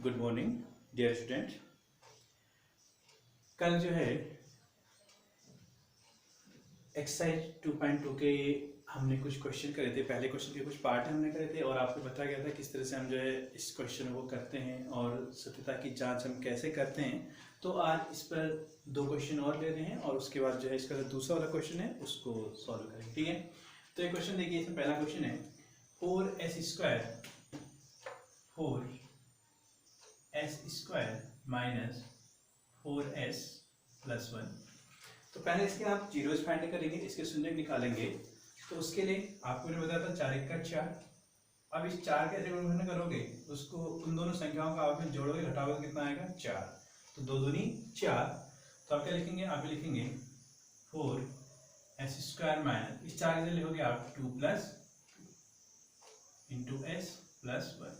Good morning dear student. कल जो है एक्सरसाइज 2.2 के हमने कुछ क्वेश्चन करे थे। पहले क्वेश्चन के कुछ पार्ट हमने करे थे और आपको बताया गया था किस तरह से हम जो है इस क्वेश्चन को करते हैं और सत्यता की जांच हम कैसे करते हैं। तो आज इस पर दो क्वेश्चन और ले रहे हैं और उसके बाद जो है इसका जो दूसरा वाला क्वेश्चन है उसको सॉल्व करेंगे। ठीक है, तो ये क्वेश्चन देखिए, इसमें पहला क्वेश्चन है 4s² माइनस 4s प्लस 1। तो पहले इसके आप जीरोस फाइंड करेंगे, इसके शून्य निकालेंगे। तो उसके लिए आपको मैंने बताया था 4 × 4। अब इस 4 के ऐसे गुणन करोगे, उसको उन दोनों संख्याओं का आपस में जोड़ोगे, घटाओगे, कितना आएगा 4। तो 2 दूनी 4। तो आप क्या लिखेंगे, आप लिखेंगे 4s² माइनस इस 4 से लिखोगे आप 2 प्लस इंटू s प्लस 1।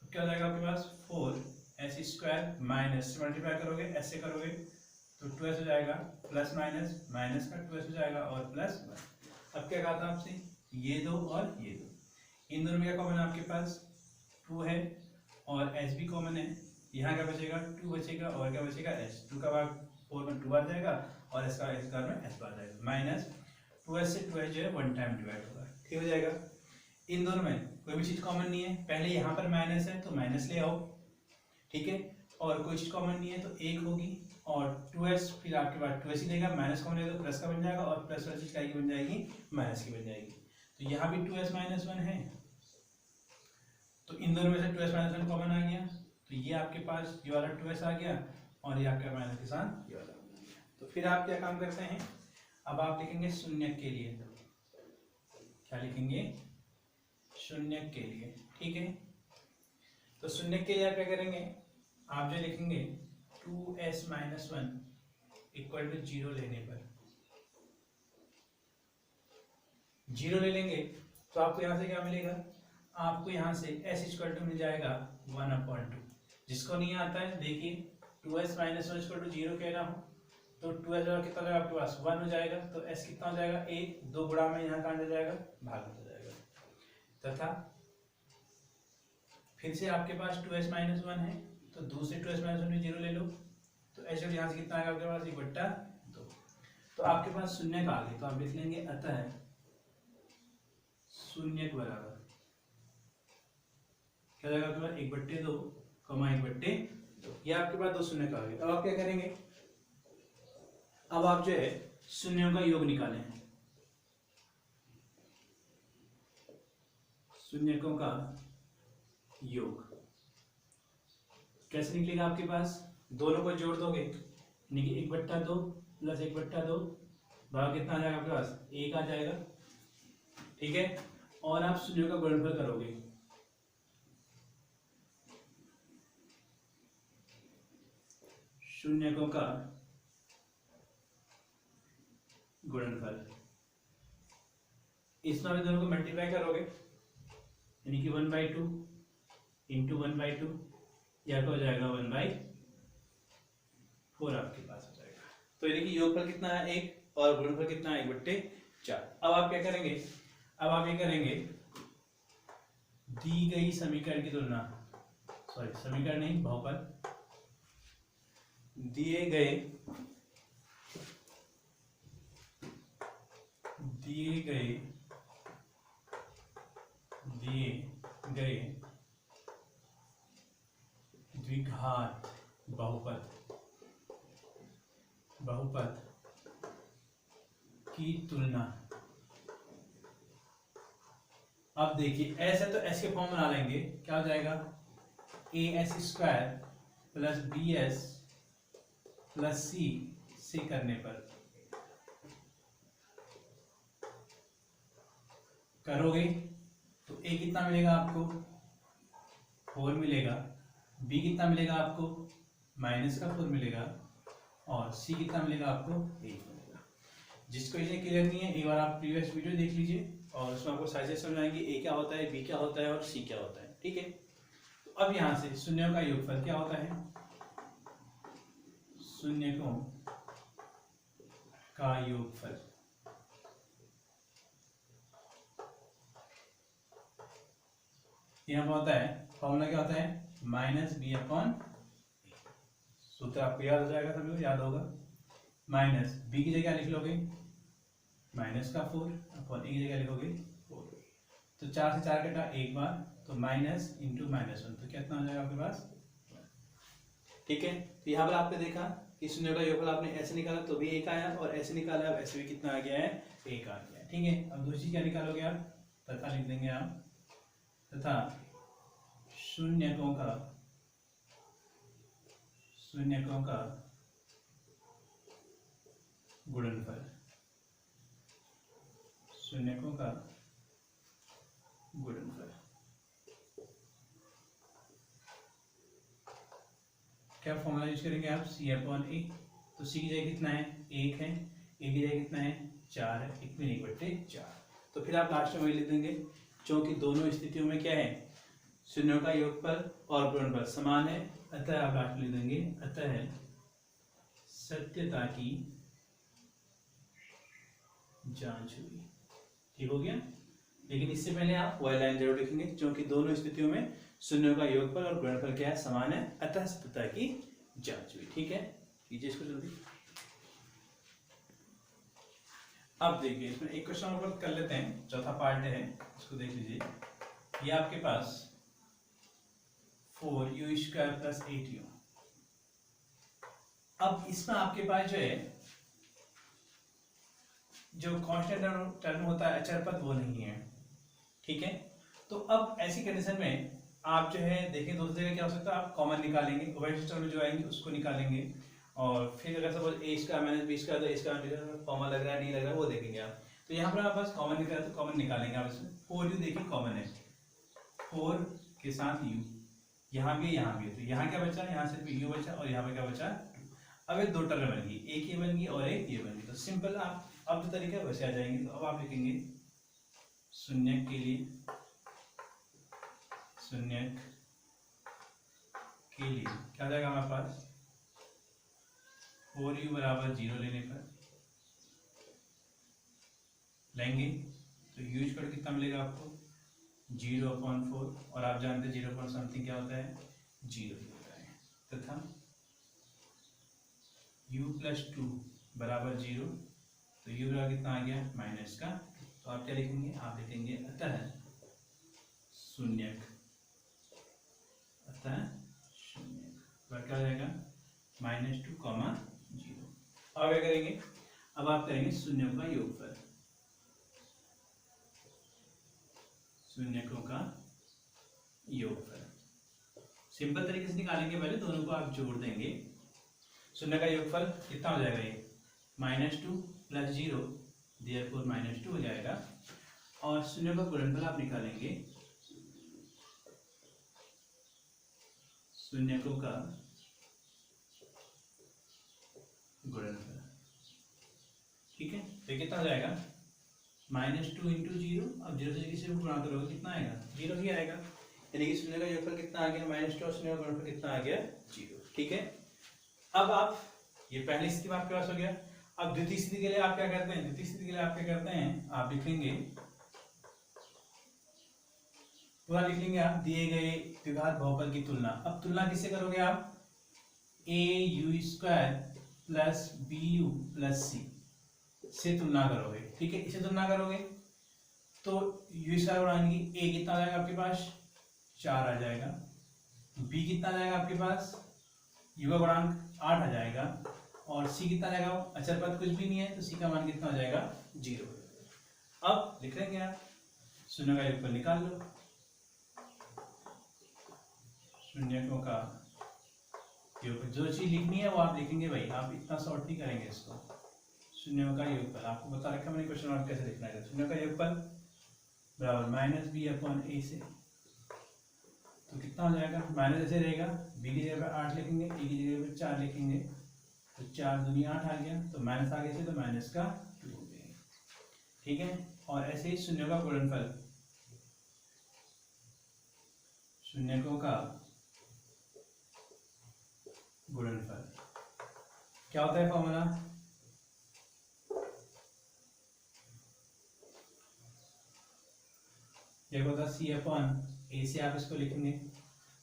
क्या हो जाएगा आपके पास 4s² माइनस से मल्टीप्लाई करोगे, s से करोगे तो 2s हो जाएगा, प्लस माइनस माइनस का 2s हो जाएगा और प्लस 1। अब क्या कहा था आपसे, ये दो और ये दो, इन दोनों में क्या कॉमन है आपके पास 2 है और s भी कॉमन है। यहाँ क्या बचेगा 2 बचेगा और क्या बचेगा s। 2 का भाग 4 में 2 आ जाएगा और s का में s आ जाएगा। माइनस 2s से 2s जो है 1 टाइम डिवाइड होगा, ठीक हो जाएगा। इन दोनों में कोई भी चीज कॉमन नहीं है, पहले यहाँ पर माइनस है तो माइनस ले आओ, ठीक है। और कोई चीज कॉमन नहीं है तो 1 होगी और 2s फिर आपके पास 2s ही देगा, माइनस कॉमन है तो प्लस का बन जाएगा और प्लस वाली चीज क्या की बन जाएगी, माइनस की बन जाएगी। तो यहाँ भी 2s माइनस 1 है, तो इन दोनों में से 2s माइनस 1 कॉमन आ गया, तो ये आपके पास ये वाला 2s आ गया और ये आपका माइनस के साथ ये वाला। तो फिर आप क्या काम करते हैं, अब आप लिखेंगे शून्य के लिए, क्या लिखेंगे, शून्य के लिए, ठीक है। तो शून्य के लिए आप क्या करेंगे, आप जो लिखेंगे 2s माइनस 1 इक्वल टू 0 लेने पर 0 ले लेंगे तो आपको यहाँ से क्या मिलेगा, आपको यहाँ से s इक्वल टू मिल जाएगा 1/2। जिसको नहीं आता है देखिए 2s माइनस 1 इक्वल टू 0 कह रहा हूँ तो 2s कितना हो जाएगा आपके पास 1 हो जाएगा, तो s कितना हो जाएगा 1, 2 गुणा में यहाँ कहाँ हो जाएगा, भाग हो जाएगा। तथा फिर से आपके पास 2s माइनस 1 है तो दूसरे 2s माइनस 1 में 0 ले लो, तो s यहाँ से कितना आएगा आपके पास 1/2। तो आपके पास शून्य का आ गया, तो आप लिख लेंगे अतः शून्य के बराबर क्या जाएगा आपके पास 1/2 कमा 1/2। ये आपके पास दो शून्य का आ गया। अब आप क्या करेंगे, अब आप जो है शून्यों का योग निकालें, शून्यकों का योग कैसे निकलेगा आपके पास, दोनों को जोड़ दोगे यानी कि 1/2 प्लस 1/2 भाग कितना आ जाएगा आपके पास 1 आ जाएगा, ठीक है। और आप शून्यों का गुणनफल करोगे, शून्यकों का गुणनफल, इसमें भी दोनों को मल्टीप्लाई करोगे यानी कि 1/2 इंटू 1/2 या तो हो जाएगा 1/4 आपके पास हो जाएगा। तो यानी कि योगफल कितना है 1 और गुणनफल कितना है 1/4। अब आप क्या करेंगे, अब आप ये करेंगे दी गई समीकरण की तुलना, सॉरी समीकरण नहीं बहुपद, दिए गए द्विघात बहुपद की तुलना। अब देखिए s है तो s के फॉर्म बना लेंगे, क्या हो जाएगा as² plus bs plus c करने पर करोगे तो a कितना मिलेगा आपको 4 मिलेगा, b कितना मिलेगा आपको -4 मिलेगा और c कितना मिलेगा आपको 1 मिलेगा। जिसको इसे क्लियर नहीं है एक बार आप प्रीवियस वीडियो देख लीजिए और उसमें आपको साइज समझाएंगे a क्या होता है, b क्या होता है और c क्या होता है, ठीक है। तो अब यहाँ से शून्यों का योगफल क्या होता है, शून्यकों का योगफल, यहाँ पर होता है फॉर्मूला क्या होता है माइनस बी अपॉन, सूत्र आपको याद हो जाएगा, सभी को याद होगा। माइनस बी की जगह लिख लोगे माइनस का 4 अपॉन ए की जगह लिखोगे 4। तो 4 से 4 कटा एक बार, तो माइनस इंटू -1, तो कितना हो जाएगा आपके पास। ठीक है, तो यहाँ पर आपने देखा कि शून्य का योगफल आपने ऐसे निकाला तो भी 1 आया, और ऐसे निकाला अब ऐसे भी कितना आ गया है, 1 आ गया। ठीक है, अब दूसरी क्या निकालोगे आप, तथा लिख देंगे आप, तथा शून्यकों का गुणनफल, शून्यकों का गुणनफल। क्या फॉर्मूला यूज करेंगे आप, सी अपॉन ए। तो सी की जगह कितना है, 1 है, ए की जगह कितना है, 4 है, 1/4। तो फिर आप लास्ट में वही लिख देंगे, क्योंकि दोनों स्थितियों में क्या है, शून्यों का योगफल और गुणनफल समान है, अतः आप लास्ट में लिख देंगे, अतः सत्यता की जांच हुई। ठीक हो गया। लेकिन इससे पहले आप वह लाइन जरूर लिखेंगे, क्योंकि दोनों स्थितियों में शून्यों का योगफल और गुणनफल क्या है, समान है, अतः सत्यता की जांच हुई। ठीक है, कीजिए इसको जल्दी। अब देखिए इसमें एक क्वेश्चन और कर लेते हैं, चौथा पार्ट है, इसको देख लीजिए। ये आपके पास 4u² + 8u। अब इसमें आपके पास जो है, जो कांस्टेंट टर्म होता है, अचर पद, वो नहीं है। ठीक है, तो अब ऐसी कंडीशन में आप जो है देखिए, दूसरी जगह क्या हो सकता है, आप कॉमन निकालेंगे, उभय सिस्टम में जो आएंगे उसको निकालेंगे, और फिर अगर सपोज a² - b², तो a² कॉमन लग रहा है नहीं लग रहा है वो देखेंगे आप। तो यहाँ पर आप बस कॉमन निकाले तो कॉमन निकालेंगे आप इसमें। 4u देखिए कॉमन है, 4 के साथ u, यहाँ भी तो यहाँ क्या बचा, यहाँ सिर्फ u बचा, और यहाँ पे क्या बचा 2। अब ये दो टर्म बन गई, एक ये बन गई और एक ये बन गई। तो सिंपल आप अब जो तरीका वैसे आ जाएंगे। तो अब आप लिखेंगे शून्यक के लिए, क्या हो जाएगा हमारे पास, 4u = 0 लेने पर लेंगे तो u² कितना मिलेगा आपको, 0/4, और आप जानते हैं 0 क्या होता है, 0 ही होता है। तथा u + 2 = 0, तो u बराबर कितना आ गया, -का। तो आप क्या लिखेंगे, आप लिखेंगे अतः शून्यक, क्या हो जाएगा, -2, 0। अब क्या करेंगे, अब आप करेंगे शून्यों का योगफल, शून्यकों का योगफल सिंपल तरीके से निकालेंगे। पहले दोनों को आप जोड़ देंगे, शून्य का योगफल कितना हो जाएगा, ये -2 + 0, देयरफॉर -2 हो जाएगा। और शून्य का गुणनफल आप निकालेंगे, शून्यकों का गुणनफल। ठीक है, तो कितना हो जाएगा, -2 × 0। अब 0 से किसी को गुणा करोगे कितना आएगा, 0 ही आएगा। यानी कि शून्य का योगफल कितना आ गया, -2, और शून्य का गुणनफल कितना आ गया, 0। ठीक है, अब आप ये पहली स्थिति में आपके पास हो गया। अब द्वितीय स्थिति के लिए आप क्या करते हैं, आप लिखेंगे, पूरा लिख लेंगे आप, दिए गए द्विघात बहुपद की तुलना। अब तुलना किससे करोगे आप, au² + bu + c से तुलना करोगे। ठीक है, इसे तुलना करोगे तो u² यानी कि a कितना आ जाएगा आपके पास, 4 आ जाएगा, b कितना आ जाएगा आपके पास, u का गुणांक 8 आ जाएगा, और c कितना आ जाएगा, अचर पद कुछ भी नहीं है, तो c का मान कितना हो जाएगा, 0। अब लिख लेंगे आप, शून्य का योगफल निकाल लो, शून्यकों का योगफल, जो चीज लिखनी है वो आप लिखेंगे भाई, आप इतना शॉर्ट नहीं करेंगे इसको। शून्यों का योगफल आपको बता रखा मैंने, क्वेश्चन और कैसे लिखना है। शून्यों का योगफल बराबर -b/a से, तो कितना हो जाएगा, माइनस ऐसे रहेगा, b की जगह पर 8 लिखेंगे, a की जगह पर 4 लिखेंगे, तो 4 दूनी 8 आ गया, तो माइनस आगे से तो -2 हो गया। ठीक है, और ऐसे ही शून्यों का गुणनफल, शून्यकों का गुणनफल क्या होता है फॉर्मूला, देखो था c/a से आप इसको लिखेंगे,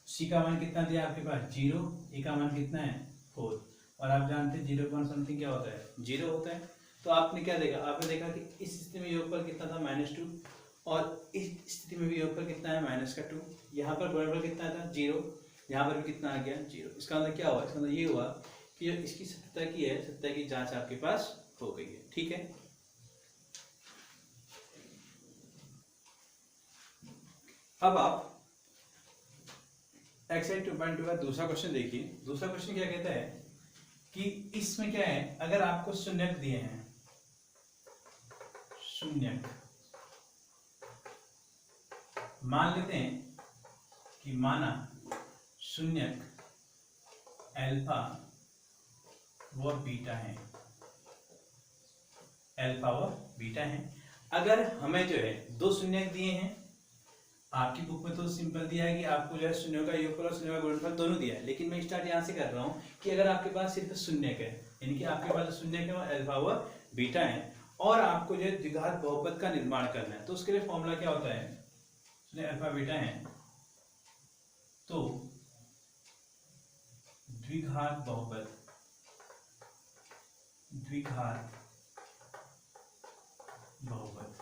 सी का मान कितना दिया आपके पास 0, ए का मान कितना है 4, और आप जानते हैं 0.something क्या होता है 0 होता है। तो आपने क्या देखा, आपने देखा कि इस स्थिति में योगफल कितना था -2, और इस स्थिति में भी योगफल कितना है -2। यहाँ पर गुणनफल कितना था 0, यहाँ पर भी कितना आ गया 0। इसका मतलब क्या हुआ, इसका मतलब ये हुआ कि जो इसकी सत्यता की है, सत्यता की जांच आपके पास हो गई है। ठीक है, अब आप एक्सरसाइज 2.2 का दूसरा क्वेश्चन देखिए। दूसरा क्वेश्चन क्या कहता है कि इसमें क्या है, अगर आपको शून्यक दिए हैं, शून्यक मान लेते हैं कि माना शून्यक अल्फा व बीटा है, अल्फा व बीटा है। अगर हमें जो है दो शून्यक दिए हैं, आपकी बुक में तो सिंपल दिया है कि आपको जो है शून्यों का योगफल और शून्यों का गुणनफल दोनों दिया है, लेकिन मैं स्टार्ट यहाँ से कर रहा हूँ कि अगर आपके पास सिर्फ शून्यक है, यानी कि आपके पास शून्यक है और अल्फा व बीटा है, और आपको जो है द्विघात बहुपद का निर्माण करना है, तो उसके लिए फॉर्मूला क्या होता है, अल्फा बीटा है तो द्विघात बहुपद, द्विघात बहुपद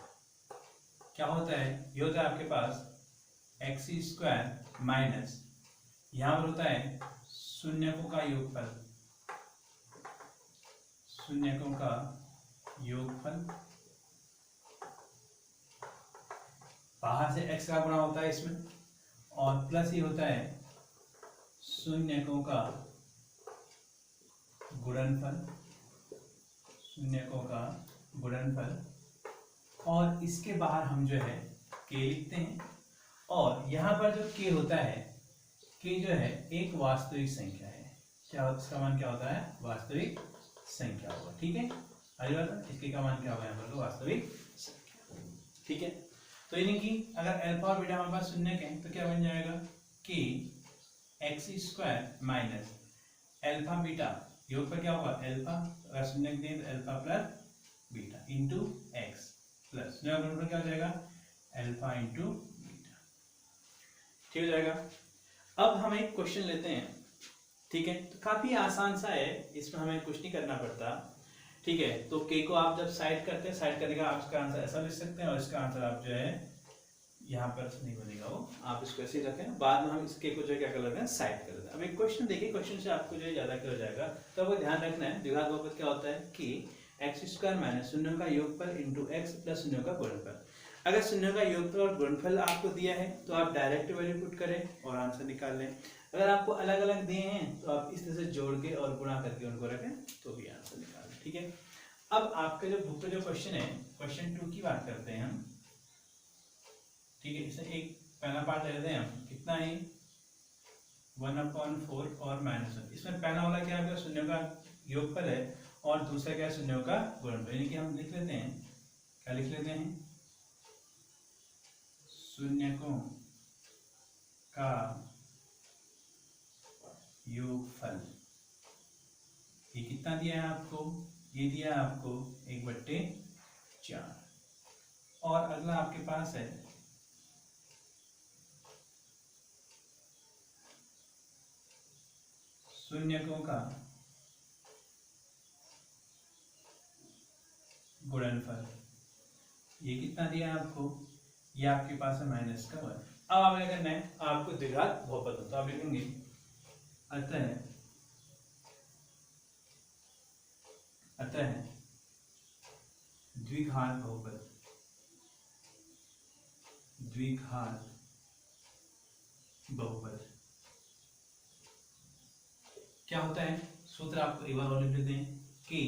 क्या होता है, ये होता है आपके पास x² माइनस, यहां पर होता है शून्यकों का योगफल, शून्यकों का योगफल, बाहर से x का गुणा होता है इसमें, और प्लस ही होता है शून्यकों का गुणनफल, शून्यकों का गुणनफल, और इसके बाहर हम जो है k लिखते हैं, और यहाँ पर जो k होता है, k जो है एक वास्तविक संख्या है। क्या इसका मान क्या होता है, वास्तविक संख्या होगा। ठीक है, अरे बात इसके का मान क्या होगा यहाँ पर, वास्तविक संख्या। ठीक है, तो यानी कि अगर अल्फा और बीटा हमारे पास शून्यक है तो क्या बन जाएगा कि x² माइनस अल्फा बीटा, योग पर क्या होगा अल्फा, अगर शून्यक दें तो alpha plus beta into x plus क्या हो जाएगा अल्फा इंटू बीटा। ठीक हो जाएगा। अब हम एक क्वेश्चन लेते हैं, ठीक है, तो काफी आसान सा है, इसमें हमें कुछ नहीं करना पड़ता। ठीक है, तो के को आप जब साइड करते हैं, साइड करने का आप इसका आंसर ऐसा लिख सकते हैं, और इसका आंसर आप जो है यहाँ पर नहीं बनेगा वो, आप इसको ऐसे ही रखें, बाद में हम इसके को जो है क्या कर लेते हैं साइड कर देते हैं। अब एक क्वेश्चन देखिए, क्वेश्चन से आपको जो है ज्यादा क्लियर हो जाएगा। तो आपको ध्यान रखना है द्विघात बहुपद क्या होता है कि x² माइनस शून्यों का योगफल इंटू एक्स प्लस शून्यों का गुणनफल। अगर शून्यों का योगफल और गुणनफल आपको दिया है तो आप डायरेक्ट वैल्यू पुट करें और आंसर निकाल लें। अगर आपको अलग अलग दिए हैं तो आप इस तरह से जोड़ के और गुणा करके उनको रखें तो भी आंसर निकाल लें। ठीक है, अब आपका जो बुक का जो क्वेश्चन है, क्वेश्चन 2 की बात करते हैं हम। ठीक है, इसमें एक पहला पार्ट ले लेते हैं हम, कितना है 1/4 और -1। इसमें पहला वाला क्या है, शून्यों का योगफल है, और दूसरा क्या है शून्यों का गुणनफल। यानी कि हम लिख लेते हैं, क्या लिख लेते हैं, शून्यकों का योगफल। ये कितना दिया है आपको, ये दिया है आपको 1/4। और अगला आपके पास है शून्यकों का गुणनफल। ये कितना दिया है आपको, ये आपके पास है -1। अब आप क्या करना है, आपको द्विघात बहुपद हो तो आप लिखेंगे अतः द्विघात बहुपद, द्विघात बहुपद क्या होता है, सूत्र आपको एक बार और लिख लेते हैं कि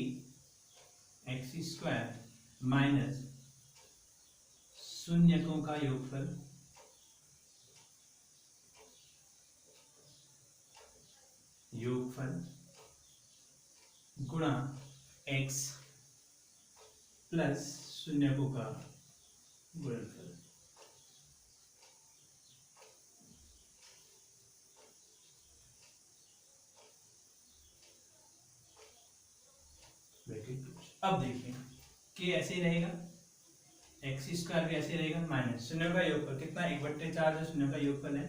x² माइनस शून्यकों का योगफल गुणा x प्लस शून्यकों का गुणनफल। अब देखिए कि ऐसे ही रहेगा, x² भी ऐसे ही रहेगा, माइनस शून्यों का योगफल कितना 1/4 जो शून्यों का योगफल है,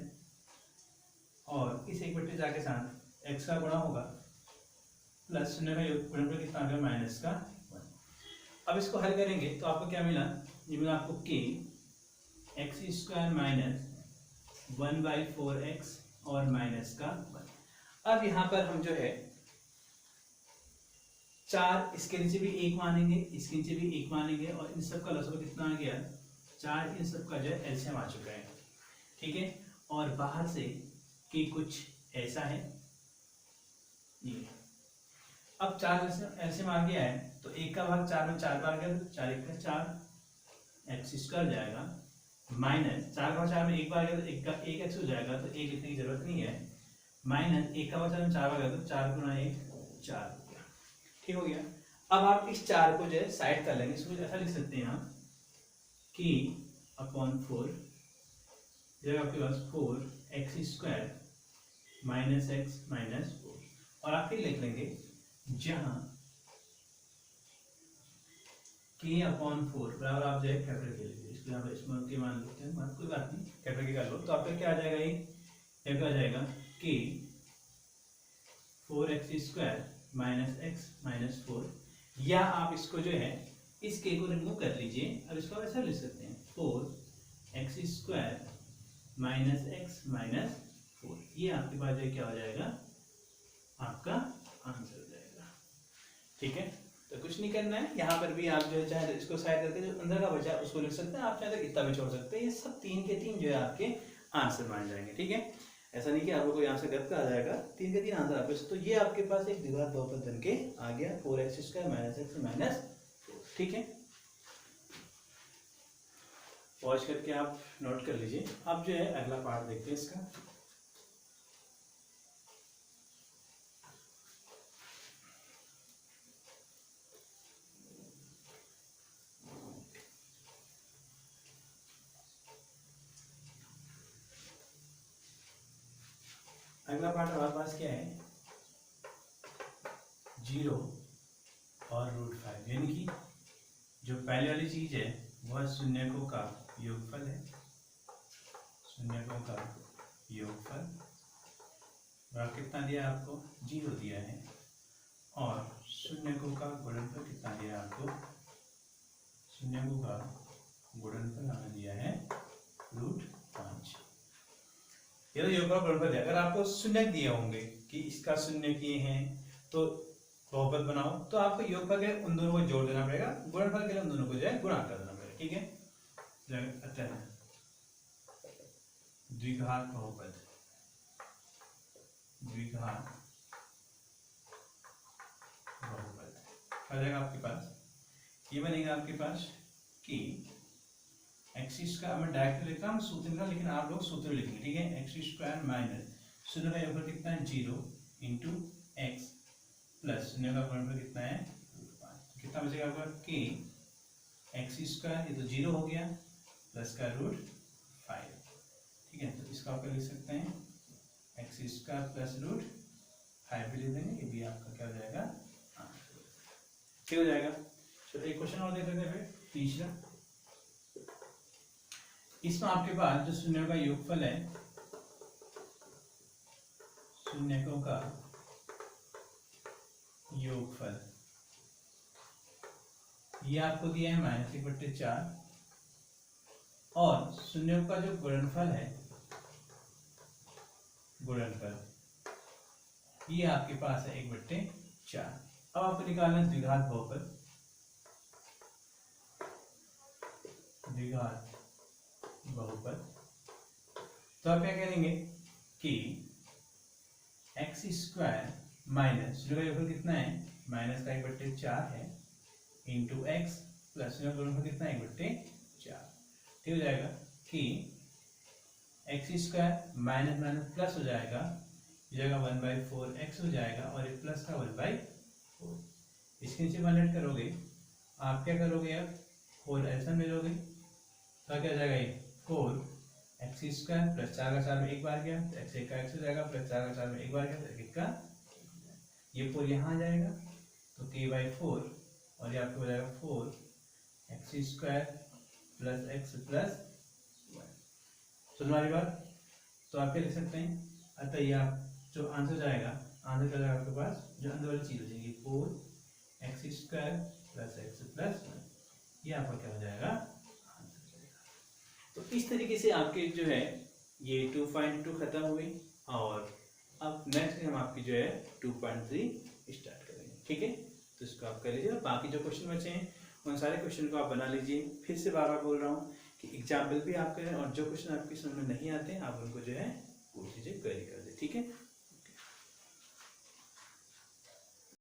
और इस 1/4 के साथ x का गुणा होगा प्लस शून्य का गुणनफल कितना आ गया माइनस का 1। अब इसको हल करेंगे तो आपको क्या मिला, ये मिला आपको k x² माइनस 1/4x और माइनस का 1। अब यहाँ पर हम जो है 4 इसके नीचे भी 1 मानेंगे, इसके नीचे भी 1 मानेंगे और इन सब का लसागु कितना आ गया 4, इन सब का जो है एलसीएम आ चुका है, ठीक है। और बाहर से कि कुछ ऐसा है ये। अब 4 एलसीएम आ गया है तो 1 का भाग 4 में 4 बार गया तो 4 1 का 4 x² जाएगा माइनस 4 का भाग 4 में 1 बार गया तो 1 का 1 x हो जाएगा तो 1 लिखने की जरूरत नहीं है, माइनस 1 का भाग 4 में 4 बार गया तो 4 गुना 1 4 हो गया, ठीक हो गया। अब आप इस 4 को जो है साइड कर लेंगे, इसको ऐसा लिख सकते हैं हम कि अपॉन 4 जब आपके पास 4x² माइनस x माइनस 4 और आप फिर लिख लेंगे जहां k अपॉन 4 बराबर आप जो है कैपिटल के लीजिए, इसको यहाँ पर स्मॉल के मान लेते हैं, कोई बात नहीं कैपिटल के कर लो तो आपका क्या आ जाएगा, ये क्या आ जाएगा k 4x² minus x minus 4, या आप इसको जो है इस k को रिमूव कर लीजिए। अब इसको ऐसा लिख सकते हैं 4x² माइनस x माइनस 4, ये आपके पास जो क्या हो जाएगा आपका आंसर हो जाएगा, ठीक है। तो कुछ नहीं करना है, यहाँ पर भी आप जो है चाहे इसको साइड करके जो अंदर का बचा उसको लिख सकते हैं, आप चाहे तो इतना भी छोड़ सकते हैं, ये सब 3 के 3 जो है आपके आंसर मान जाएंगे, ठीक है। ऐसा नहीं कि आपको कोई आंसर गलत आ जाएगा, 3 के 3 आंसर आपके। तो ये आपके पास एक द्विघात बहुपद बन के आ गया 4x² माइनस x माइनस 4, ठीक है। पॉज करके आप नोट कर लीजिए। अब जो है अगला पार्ट देखते हैं इसका। अगला पार्ट हमारे पास क्या है 0 और √5, यानी कि जो पहले वाली चीज है वह शून्यकों का योगफल है, शून्यकों का योगफल और कितना दिया आपको 0 दिया है, और शून्यकों का गुणनफल कितना दिया आपको, शून्यकों का गुणनफल हमें दिया है √5। ये तो योगफल गुणनफल है। अगर आपको शून्य दिए होंगे कि इसका शून्य किए हैं तो बहुपद बनाओ, तो आपको योगफल के उन दोनों को जोड़ देना पड़ेगा, गुणनफल के लिए उन दोनों को जो है गुणा कर देना पड़ेगा, ठीक है। अतः द्विघात बहुपद, द्विघात बहुपद आ जाएगा आपके पास, ये बनेगा आपके पास कि x² मैं डायरेक्ट लिख रहा हूँ सूत्र में, लेकिन आप लोग सूत्र लिखेंगे, ठीक है। x² माइनस शून्य का योगफल कितना है 0 इंटू x प्लस शून्य का गुणनफल कितना है √5, कितना बचेगा आपका k x², ये तो 0 हो गया, प्लस का √5, ठीक है। तो इसका आप लिख सकते हैं x² प्लस √5 भी लिख देंगे, ये भी आपका क्या हो जाएगा ठीक हो जाएगा। चलो एक क्वेश्चन और देख लेते हैं फिर, तीसरा। इसमें आपके पास जो शून्यों का योगफल है, शून्यकों का योगफल, ये आपको दिया है -1/4, और शून्यों का जो गुणनफल है, गुणनफल ये आपके पास है 1/4। अब आपको निकालना है द्विघात बहुपद, द्विघात बहुपद। तो आप क्या करेंगे कि x² माइनस शून्य का योगफल कितना है माइनस का 1/4 है इंटू x प्लस शून्य का गुणनफल कितना है 1/4, ठीक हो जाएगा कि x² माइनस माइनस प्लस हो जाएगा, जगह 1/4x हो जाएगा, और एक प्लस का 1/4, इसके नीचे 1 करोगे, आप क्या करोगे अब 4 ऐसा मिलोगे, तो क्या जाएगा ये 4x² प्लस 4 का 4 में 1 बार गया तो x का x हो जाएगा, प्लस 4 का 4 में 1 बार गया तो 1 का ये 4 यहाँ आ जाएगा, तो k/4, और ये आपको हो जाएगा 4x² प्लस x प्लस 1। सुन हमारी बात, तो आप क्या लिख सकते हैं अतः ये आप जो आंसर जाएगा, आंसर क्या जाएगा आपके पास, जो अंदर वाली चीज हो जाएगी 4x² + x + 1, ये आपका क्या हो जाएगा, आंसर जाएगा। तो इस तरीके से आपके जो है ये 2.2 खत्म हुई, और अब नेक्स्ट हम आपकी जो है 2.3 स्टार्ट करेंगे, ठीक है। तो इसको आप कर लीजिए, और बाकी जो क्वेश्चन बचे हैं उन सारे क्वेश्चन को आप बना लीजिए। फिर से बार बार बोल रहा हूँ कि एग्जाम्पल भी आप करें, और जो क्वेश्चन आपकी समझ में नहीं आते हैं आप उनको जो है पूछ लीजिए, क्वेरी कर दे, ठीक है।